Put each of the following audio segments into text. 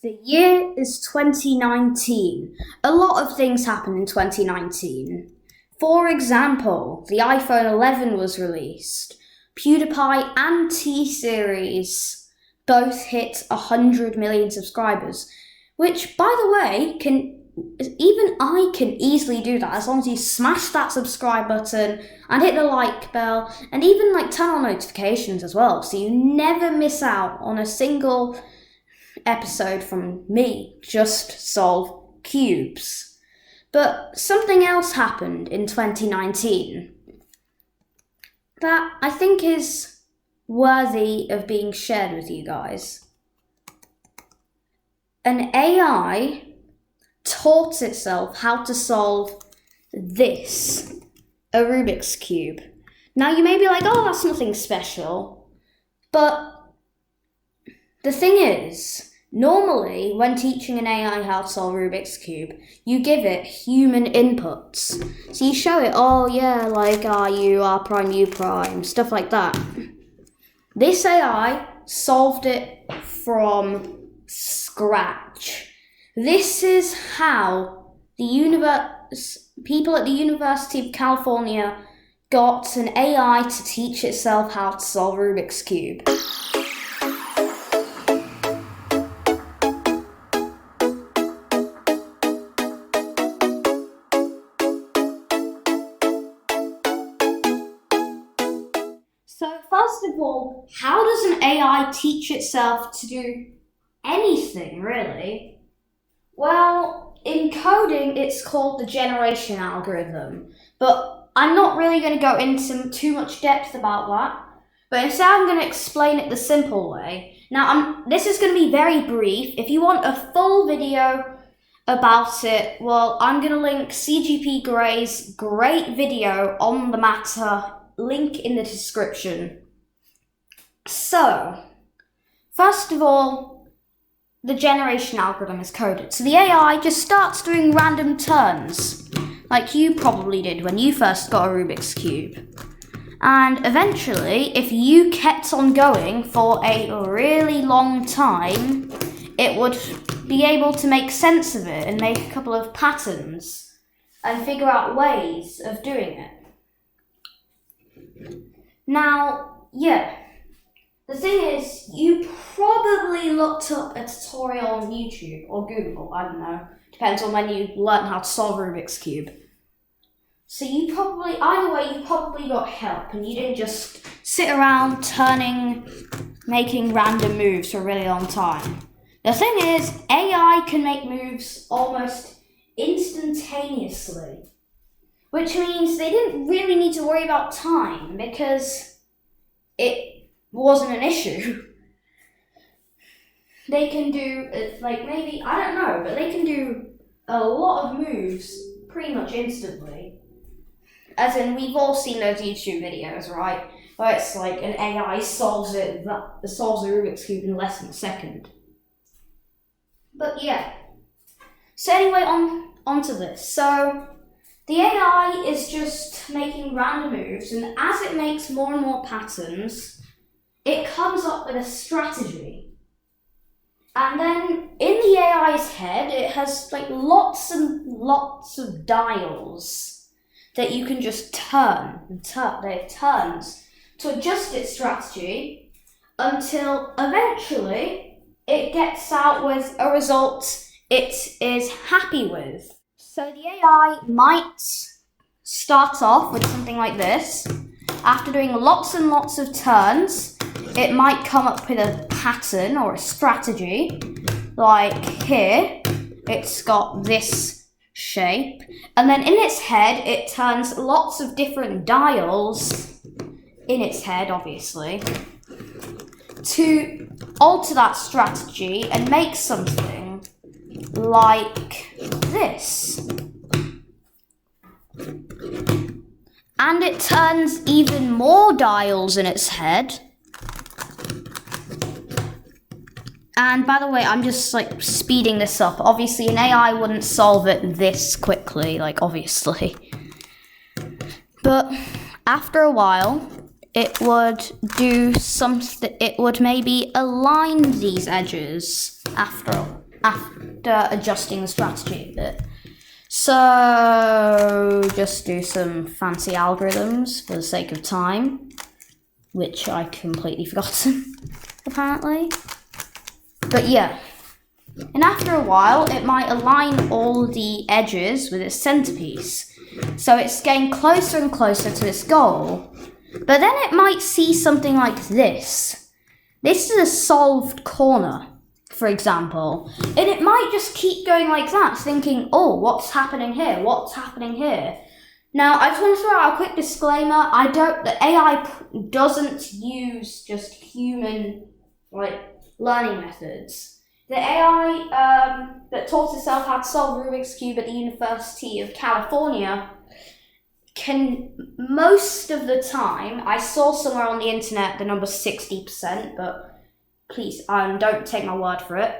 The year is 2019. A lot of things happened in 2019. For example, the iPhone 11 was released. PewDiePie and T-Series both hit 100 million subscribers, which, by the way, even I can easily do that as long as you smash that subscribe button and hit the like bell and even turn on notifications as well, so you never miss out on a single episode from me. Just solve cubes. But something else happened in 2019 that I think is worthy of being shared with you guys. An AI taught itself how to solve this, a Rubik's Cube. Now you may be like, oh, that's nothing special. But the thing is, normally when teaching an AI how to solve Rubik's Cube, you give it human inputs. So you show it, oh yeah, U, R prime, U prime, stuff like that. This AI solved it from scratch. This is how people at the University of California got an AI to teach itself how to solve Rubik's Cube. So first of all, how does an AI teach itself to do anything, really? Well, in coding, it's called the generation algorithm, but I'm not really going to go into too much depth about that, but instead I'm going to explain it the simple way. Now, this is going to be very brief. If you want a full video about it, well, I'm going to link CGP Grey's great video on the matter, link in the description. So, first of all, the generation algorithm is coded. So the AI just starts doing random turns, like you probably did when you first got a Rubik's Cube. And eventually, if you kept on going for a really long time, it would be able to make sense of it and make a couple of patterns and figure out ways of doing it. Now, the thing is, you probably looked up a tutorial on YouTube or Google, I don't know. Depends on when you learn how to solve Rubik's Cube. So you probably got help and you didn't just sit around making random moves for a really long time. The thing is, AI can make moves almost instantaneously, which means they didn't really need to worry about time because it wasn't an issue. They can do, maybe, I don't know, but they can do a lot of moves pretty much instantly. As in, we've all seen those YouTube videos, right? Where it's an AI solves a Rubik's Cube in less than a second. But yeah. So anyway, on to this. So, the AI is just making random moves, and as it makes more and more patterns, it comes up with a strategy. And then in the AI's head, it has lots and lots of dials that you can just turn and turn. They have turns to adjust its strategy until eventually it gets out with a result it is happy with. So the AI might start off with something like this. After doing lots and lots of turns, it might come up with a pattern or a strategy. Like here, it's got this shape. And then in its head, it turns lots of different dials, in its head obviously, to alter that strategy and make something like this. And it turns even more dials in its head. And by the way, I'm just speeding this up. Obviously, an AI wouldn't solve it this quickly, obviously. But after a while, it would do something, it would maybe align these edges after after adjusting the strategy a bit. So just do some fancy algorithms for the sake of time, which I completely forgotten, apparently. But yeah, and after a while, it might align all the edges with its centerpiece. So it's getting closer and closer to its goal. But then it might see something like this. This is a solved corner, for example. And it might just keep going like that, thinking, oh, what's happening here? What's happening here? Now, I just want to throw out a quick disclaimer. The AI doesn't use just human, learning methods. The AI that taught itself how to solve Rubik's Cube at the University of California can, most of the time, I saw somewhere on the internet the number 60%, but please don't take my word for it,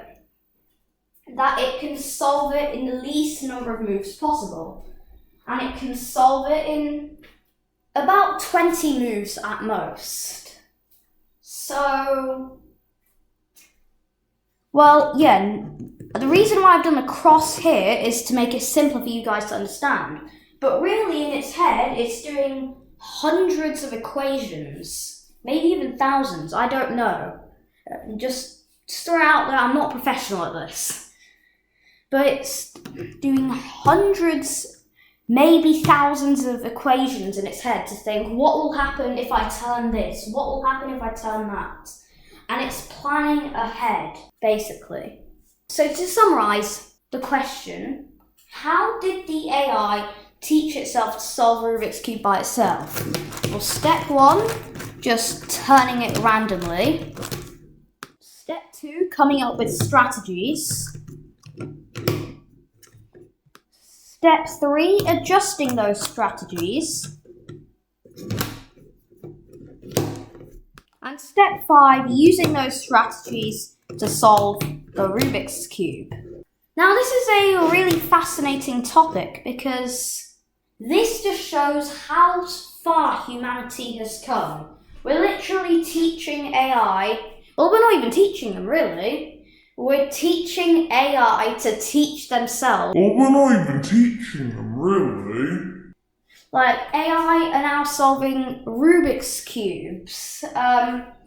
that it can solve it in the least number of moves possible. And it can solve it in about 20 moves at most. So, well, yeah, the reason why I've done a cross here is to make it simpler for you guys to understand. But really, in its head, it's doing hundreds of equations, maybe even thousands, I don't know. Just throw out that I'm not professional at this. But it's doing hundreds, maybe thousands of equations in its head to think, what will happen if I turn this? What will happen if I turn that? And it's planning ahead, basically. So to summarize the question, how did the AI teach itself to solve Rubik's Cube by itself? Well, step 1, just turning it randomly. Step 2, coming up with strategies. Step 3, adjusting those strategies. And step 5, using those strategies to solve the Rubik's Cube. Now, this is a really fascinating topic because this just shows how far humanity has come. We're literally teaching AI, well, we're not even teaching them really. We're teaching AI to teach themselves. Well, we're not even teaching them really. AI are now solving Rubik's Cubes.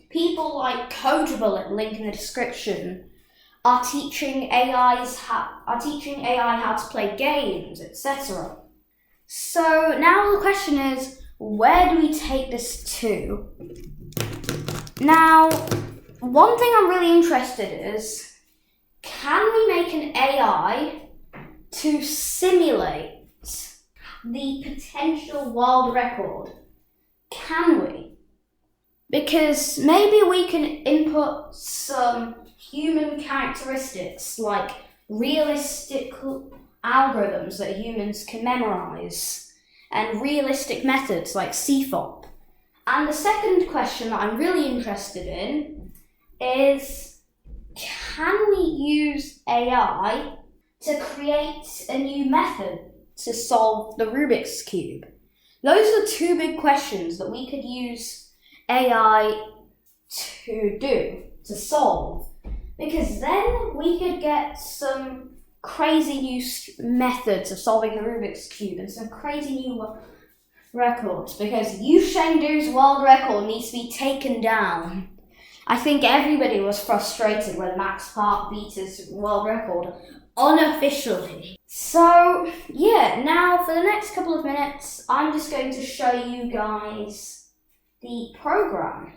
People like Codeable, link in the description, are teaching AI how to play games, etc. So now the question is, where do we take this to? Now, one thing I'm really interested in is, can we make an AI to simulate the potential world record? Can we? Because maybe we can input some human characteristics like realistic algorithms that humans can memorize and realistic methods like CFOP. And the second question that I'm really interested in is, can we use AI to create a new method to solve the Rubik's Cube? Those are 2 big questions that we could use AI to solve, because then we could get some crazy new methods of solving the Rubik's Cube and some crazy new records, because Usain Boolt's world record needs to be taken down. I think everybody was frustrated when Max Park beat his world record unofficially. So, yeah, now for the next couple of minutes, I'm just going to show you guys the program,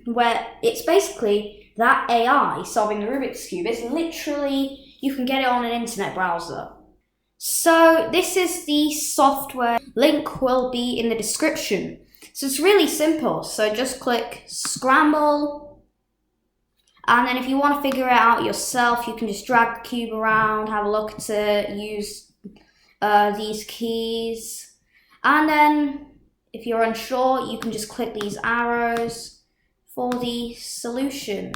where it's basically that AI solving the Rubik's Cube. It's literally, you can get it on an internet browser. So this is the software. Link will be in the description. So it's really simple. So just click scramble. And then if you want to figure it out yourself, you can just drag the cube around, have a look at it, use these keys. And then if you're unsure, you can just click these arrows for the solution.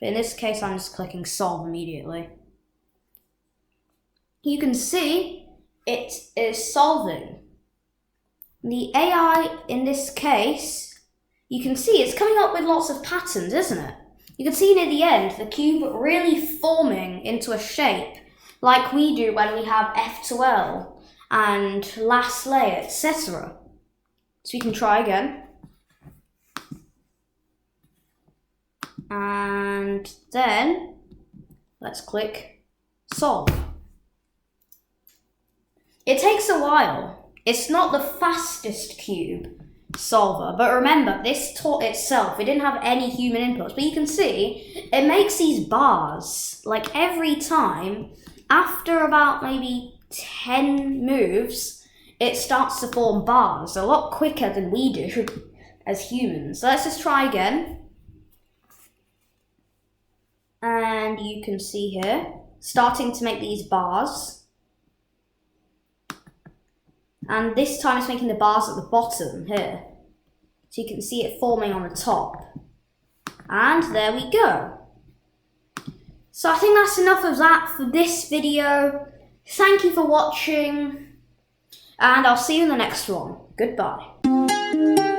But in this case, I'm just clicking solve immediately. You can see it is solving. The AI in this case, you can see it's coming up with lots of patterns, isn't it? you can see near the end the cube really forming into a shape like we do when we have F to L and last layer, etc. So we can try again. And then let's click solve. It takes a while. It's not the fastest cube solver, but remember, this taught itself. It didn't have any human inputs, but you can see it makes these bars like every time. After about maybe 10 moves, it starts to form bars a lot quicker than we do as humans. So let's just try again. And you can see here, starting to make these bars. And this time it's making the bars at the bottom here. So you can see it forming on the top. And there we go. So I think that's enough of that for this video. Thank you for watching. And I'll see you in the next one. Goodbye.